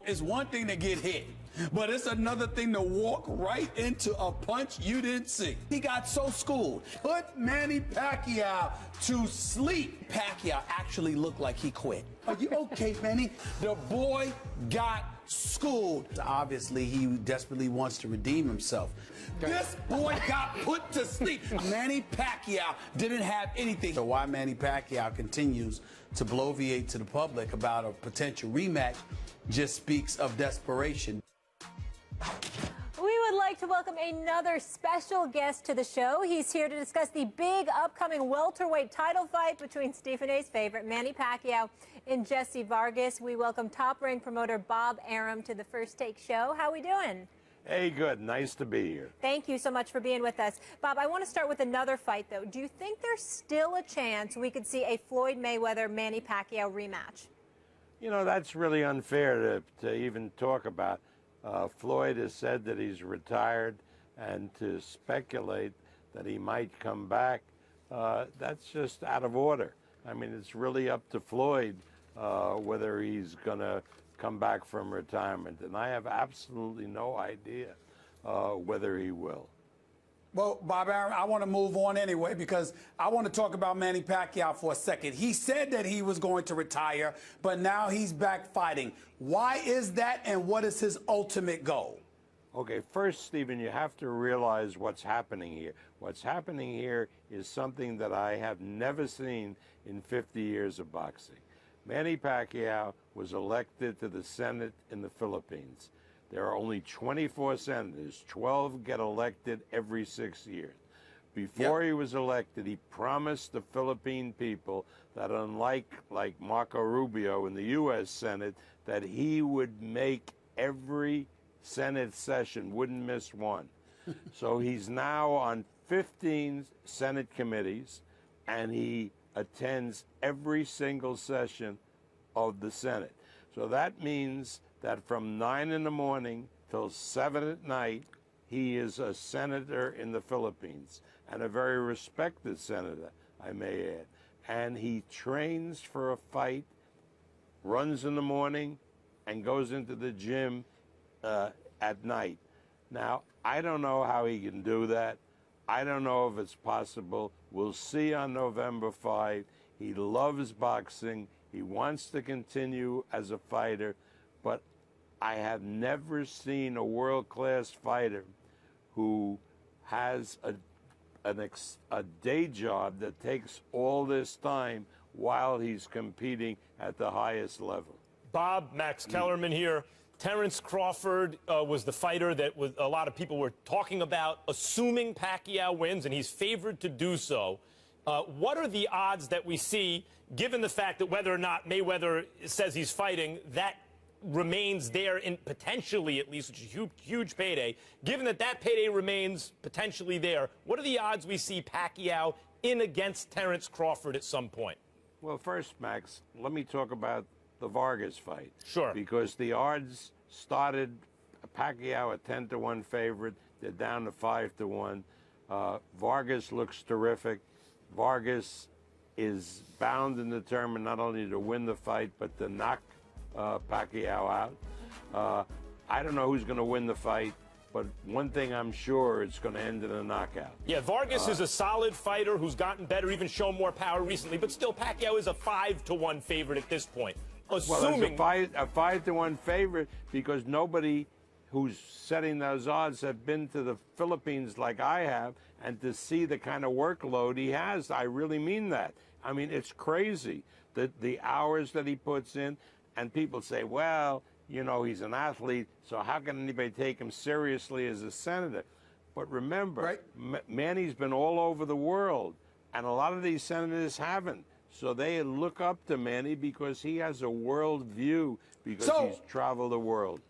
It's one thing to get hit, but it's another thing to walk right into a punch you didn't see. He got so schooled. Put Manny Pacquiao to sleep. Pacquiao actually looked like he quit. Are you okay, Manny? The boy got schooled. Obviously, he desperately wants to redeem himself. This boy got put to sleep. Manny Pacquiao didn't have anything. So why Manny Pacquiao continues to bloviate to the public about a potential rematch just speaks of desperation. We would like to welcome another special guest to the show. He's here to discuss the big upcoming welterweight title fight between Stephen A's favorite Manny Pacquiao and Jessie Vargas. We welcome top-ranked promoter Bob Arum to the First Take show. How we doing? Hey, good. Nice to be here. Thank you so much for being with us. Bob, I want to start with another fight, though. Do you think there's still a chance we could see a Floyd Mayweather-Manny Pacquiao rematch? You know, that's really unfair to even talk about. Floyd has said that he's retired, and to speculate that he might come back, that's just out of order. I mean, it's really up to Floyd whether he's going to come back from retirement, and I have absolutely no idea whether he will. Well, Bob Arum, I want to move on anyway because I want to talk about Manny Pacquiao for a second. He said that he was going to retire, but now he's back fighting. Why is that, and what is his ultimate goal? Okay, first, Stephen, you have to realize what's happening here. What's happening here is something that I have never seen in 50 years of boxing. Manny Pacquiao was elected to the Senate in the Philippines. There are only 24 senators. 12 get elected every 6 years. Before he was elected, he promised the Philippine people that unlike Marco Rubio in the U.S. Senate, that he would make every Senate session, wouldn't miss one. So he's now on 15 Senate committees, and he attends every single session of the Senate. So that means that from 9 in the morning till 7 at night, he is a senator in the Philippines, and a very respected senator, I may add. And he trains for a fight, runs in the morning, and goes into the gym at night. Now, I don't know how he can do that. I don't know if it's possible. We'll see on November 5. He loves boxing. He wants to continue as a fighter, but I have never seen a world-class fighter who has a day job that takes all this time while he's competing at the highest level. Bob, Max Kellerman here. Terrence Crawford was the fighter that a lot of people were talking about, assuming Pacquiao wins, and he's favored to do so. What are the odds that we see, given the fact that whether or not Mayweather says he's fighting, that remains there in potentially, at least, which is a huge payday. Given that that payday remains potentially there, what are the odds we see Pacquiao in against Terrence Crawford at some point? Well, first, Max, let me talk about the Vargas fight. Sure. Because the odds started Pacquiao a 10-to-1 favorite. They're down to 5-to-1. Vargas looks terrific. Vargas is bound and determined not only to win the fight, but to knock Pacquiao out. I don't know who's going to win the fight, but one thing I'm sure, it's going to end in a knockout. Yeah, Vargas is a solid fighter who's gotten better, even shown more power recently, but still Pacquiao is a 5-to-1 favorite at this point. Assuming... Well, it's a 5-to-1 favorite because nobody who's setting those odds have been to the Philippines like I have, and to see the kind of workload he has, I really mean that. I mean, it's crazy, the hours that he puts in. And people say, well, you know, he's an athlete, so how can anybody take him seriously as a senator? But remember, Manny's been all over the world, and a lot of these senators haven't. So they look up to Manny because he has a world view, because he's traveled the world.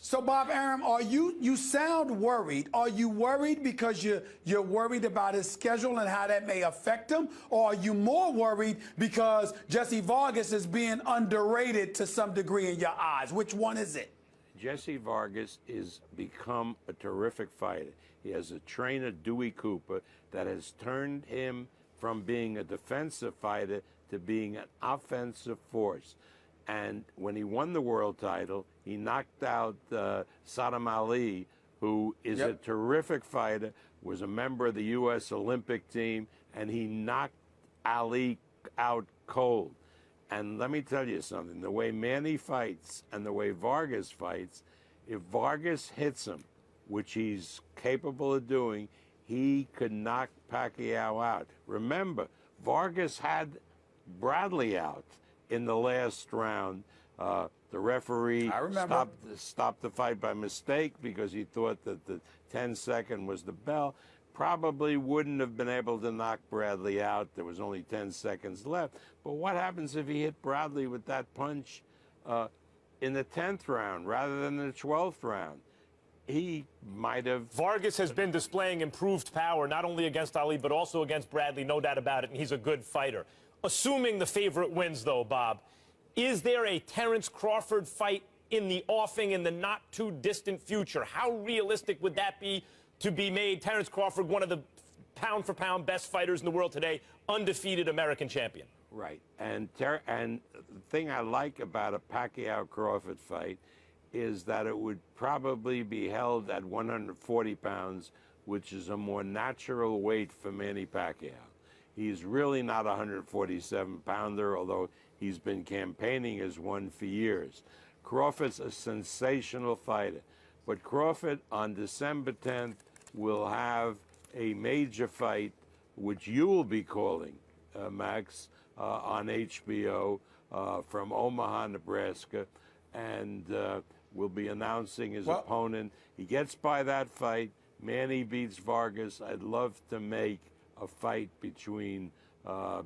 So, Bob Arum, you sound worried. Are you worried because you're worried about his schedule and how that may affect him? Or are you more worried because Jessie Vargas is being underrated to some degree in your eyes? Which one is it? Jessie Vargas has become a terrific fighter. He has a trainer, Dewey Cooper, that has turned him from being a defensive fighter to being an offensive force. And when he won the world title, he knocked out Saddam Ali, who is a terrific fighter, was a member of the U.S. Olympic team, and he knocked Ali out cold. And let me tell you something, the way Manny fights and the way Vargas fights, if Vargas hits him, which he's capable of doing, he could knock Pacquiao out. Remember, Vargas had Bradley out in the last round. The referee stopped the fight by mistake because he thought that the 10-second was the bell. Probably wouldn't have been able to knock Bradley out. There was only 10 seconds left. But what happens if he hit Bradley with that punch in the 10th round rather than the 12th round? He might have... Vargas has been displaying improved power, not only against Ali, but also against Bradley, no doubt about it, and he's a good fighter. Assuming the favorite wins, though, Bob, is there a Terence Crawford fight in the offing in the not-too-distant future? How realistic would that be to be made? Terence Crawford, one of the pound-for-pound best fighters in the world today, undefeated American champion. Right. And the thing I like about a Pacquiao-Crawford fight is that it would probably be held at 140 pounds, which is a more natural weight for Manny Pacquiao. He's really not a 147-pounder, although he's been campaigning as one for years. Crawford's a sensational fighter. But Crawford, on December 10th, will have a major fight, which you will be calling, Max, on HBO from Omaha, Nebraska, and will be announcing his opponent. He gets by that fight. Manny beats Vargas. I'd love to make a fight between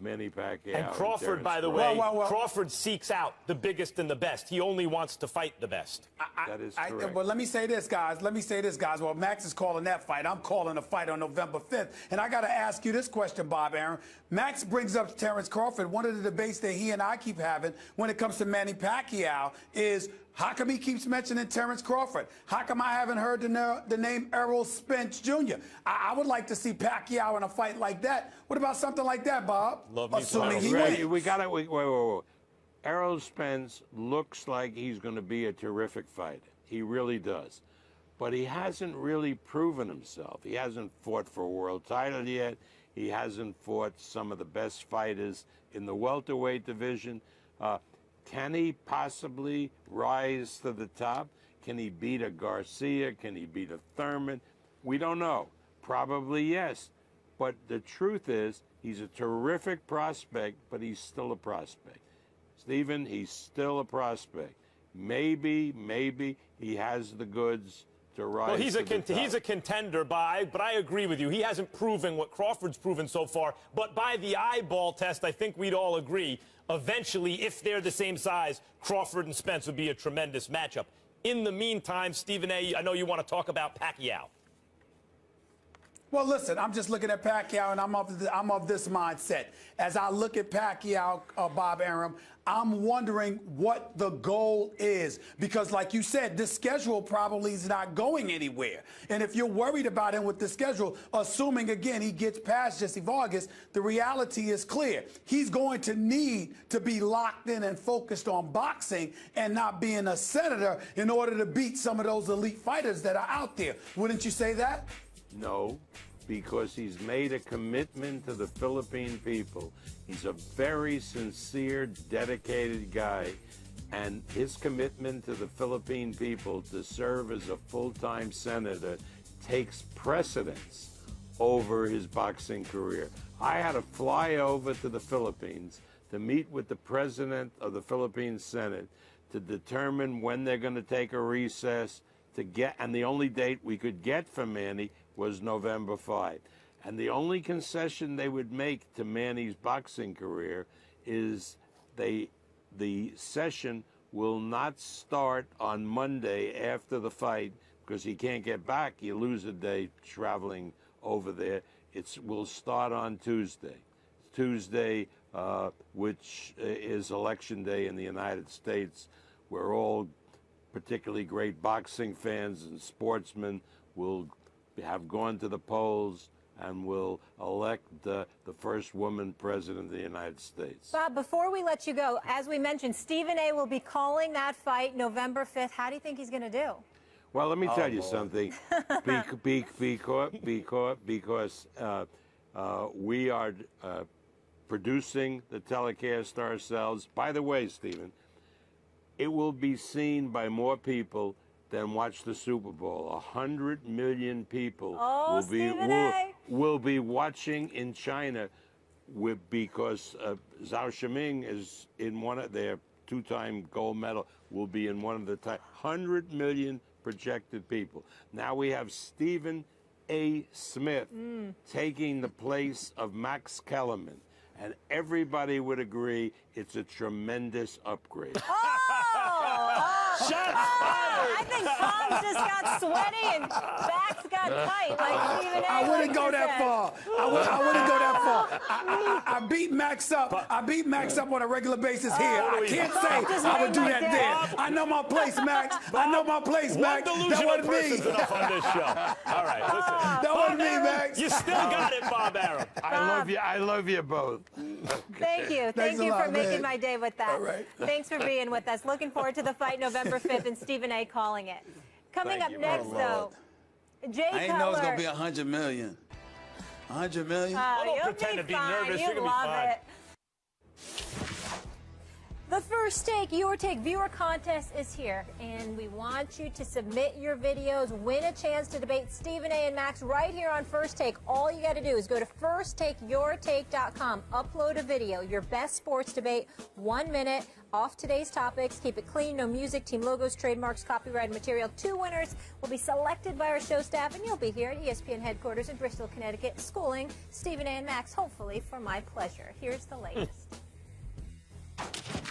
Manny Pacquiao and Crawford, by the way, Crawford seeks out the biggest and the best. He only wants to fight the best. That is correct. Well, let me say this, guys. Well, Max is calling that fight. I'm calling a fight on November 5th. And I got to ask you this question, Bob Arum. Max brings up Terence Crawford. One of the debates that he and I keep having when it comes to Manny Pacquiao is, how come he keeps mentioning Terence Crawford? How come I haven't heard the name Errol Spence Jr.? I would like to see Pacquiao in a fight like that. What about something like that, Bob? Assuming he wins. We got to wait. Errol Spence looks like he's going to be a terrific fighter. He really does. But he hasn't really proven himself. He hasn't fought for a world title yet. He hasn't fought some of the best fighters in the welterweight division. Can he possibly rise to the top? Can he beat a Garcia? Can he beat a Thurman? We don't know. Probably yes. But the truth is, he's a terrific prospect, but he's still a prospect. Stephen, he's still a prospect. Maybe he has the goods to rise. Well, he's a contender, but I agree with you. He hasn't proven what Crawford's proven so far. But by the eyeball test, I think we'd all agree, eventually, if they're the same size, Crawford and Spence would be a tremendous matchup. In the meantime, Stephen A., I know you want to talk about Pacquiao. Well, listen, I'm just looking at Pacquiao, and I'm of this mindset. As I look at Pacquiao, Bob Arum, I'm wondering what the goal is. Because, like you said, this schedule probably is not going anywhere. And if you're worried about him with the schedule, assuming, again, he gets past Jessie Vargas, the reality is clear. He's going to need to be locked in and focused on boxing and not being a senator in order to beat some of those elite fighters that are out there. Wouldn't you say that? No, because he's made a commitment to the Philippine people. He's a very sincere, dedicated guy, and his commitment to the Philippine people to serve as a full-time senator takes precedence over his boxing career. I had to fly over to the Philippines to meet with the president of the Philippine Senate to determine when they're going to take a recess and the only date we could get for Manny was November 5. And the only concession they would make to Manny's boxing career is the session will not start on Monday after the fight because he can't get back. You lose a day traveling over there. It will start on Tuesday. Tuesday, which is Election Day in the United States. We're all particularly great boxing fans and sportsmen will have gone to the polls, and will elect the first woman president of the United States. Bob, before we let you go, as we mentioned, Stephen A. will be calling that fight November 5th. How do you think he's going to do? Well, let me tell you something. Because we are producing the telecast ourselves. By the way, Stephen, it will be seen by more people than watch the Super Bowl. 100 million people will be watching in China because Zhao Shiming is in one of their two-time gold medal, will be in one of the 100 million projected people. Now we have Stephen A. Smith taking the place of Max Kellerman. And everybody would agree it's a tremendous upgrade. I think Tom just got sweaty and backs got tight like Stephen A. I wouldn't go that far. I wouldn't go that far. I beat Max up. I beat Max up on a regular basis here. I can't say I would do that there. I know my place, Max. I know my place, Max. That wasn't me. Enough on this show. All right, listen. That wasn't me, Max. You still got it, Bob Arum. I love you both. Thank you. Thank you for making my day with that. All right. Thanks for being with us. Looking forward to the fight November 5th and Stephen A. calling it. Coming up next, though, Jay I ain't know it's going to be 100 million. 100 million? Don't pretend to be nervous. You're going to be fine. The First Take, Your Take viewer contest is here, and we want you to submit your videos, win a chance to debate Stephen A. and Max right here on First Take. All you got to do is go to firsttakeyourtake.com, upload a video, your best sports debate, 1 minute, off today's topics, keep it clean, no music, team logos, trademarks, copyrighted material. 2 winners will be selected by our show staff, and you'll be here at ESPN headquarters in Bristol, Connecticut, schooling Stephen A. and Max, hopefully for my pleasure. Here's the latest.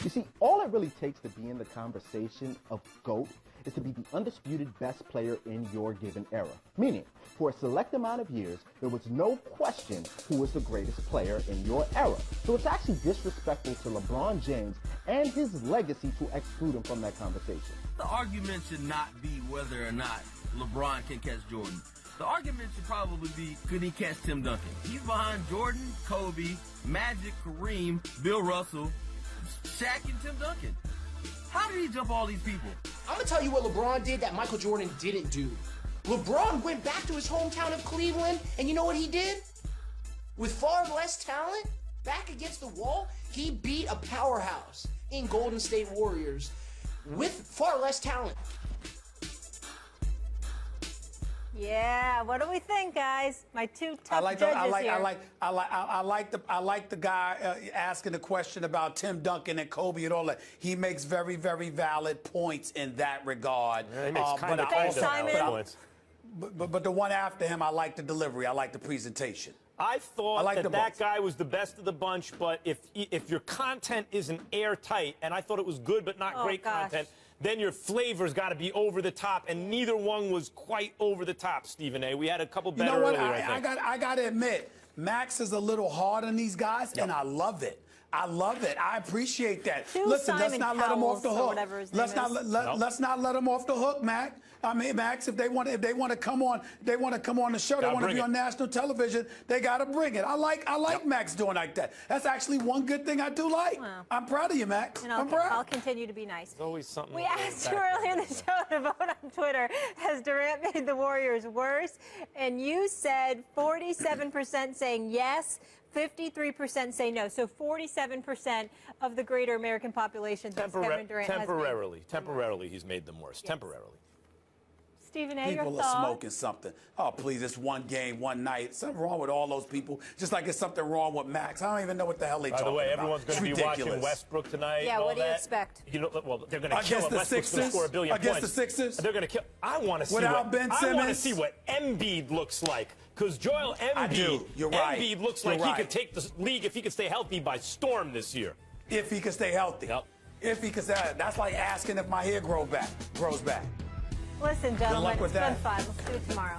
You see, all it really takes to be in the conversation of GOAT is to be the undisputed best player in your given era. Meaning, for a select amount of years, there was no question who was the greatest player in your era. So it's actually disrespectful to LeBron James and his legacy to exclude him from that conversation. The argument should not be whether or not LeBron can catch Jordan. The argument should probably be, could he catch Tim Duncan? He's behind Jordan, Kobe, Magic, Kareem, Bill Russell, Shaq, and Tim Duncan. How did he jump all these people? I'm going to tell you what LeBron did that Michael Jordan didn't do. LeBron went back to his hometown of Cleveland, and you know what he did? With far less talent, back against the wall, he beat a powerhouse in Golden State Warriors with far less talent. Yeah, what do we think, guys? My two tough judges here. I like the guy asking the question about Tim Duncan and Kobe and all that. He makes very, very valid points in that regard. Yeah, he makes kind of but the one after him, I like the delivery. I like the presentation. I thought that guy was the best of the bunch, but if your content isn't airtight, and I thought it was good but not great content, then your flavor's got to be over the top, and neither one was quite over the top, Stephen A. We had a couple better earlier, I think. I got to admit, Max is a little hard on these guys, and I love it. I love it. I appreciate that. Listen, let's not let him off the hook. Let's not let him off the hook, Max. I mean, Max, if they want to come on, the show. They want to be on national television. They got to bring it. I like Max doing like that. That's actually one good thing I do like. Wow. I'm proud of you, Max. And I'm proud. I'll continue to be nice. There's always something. We asked you earlier in the show to vote on Twitter. Has Durant made the Warriors worse? And you said 47% saying yes. 53% say no. So 47% of the greater American population thinks Kevin Durant has made. Temporarily, he's made them worse. Yes. Temporarily. Stephen A., your people thoughts? Are smoking something. Oh, please, it's one game, one night. Something wrong with all those people, just like it's something wrong with Max. I don't even know what the hell they talking about. By the way, everyone's going to be watching Westbrook tonight. Yeah, what do you expect? You know, well, they're going to kill him. Westbrook's going to score $1 billion against the Sixers? They're going to kill. I want to see I want to see what Embiid looks like. Because Joel Embiid, Embiid looks like he could take the league, if he could stay healthy, by storm this year. If he could stay healthy. Yep. If he could stay, that's like asking if my hair grows back. Listen, gentlemen, it's been fun. Let's do it tomorrow.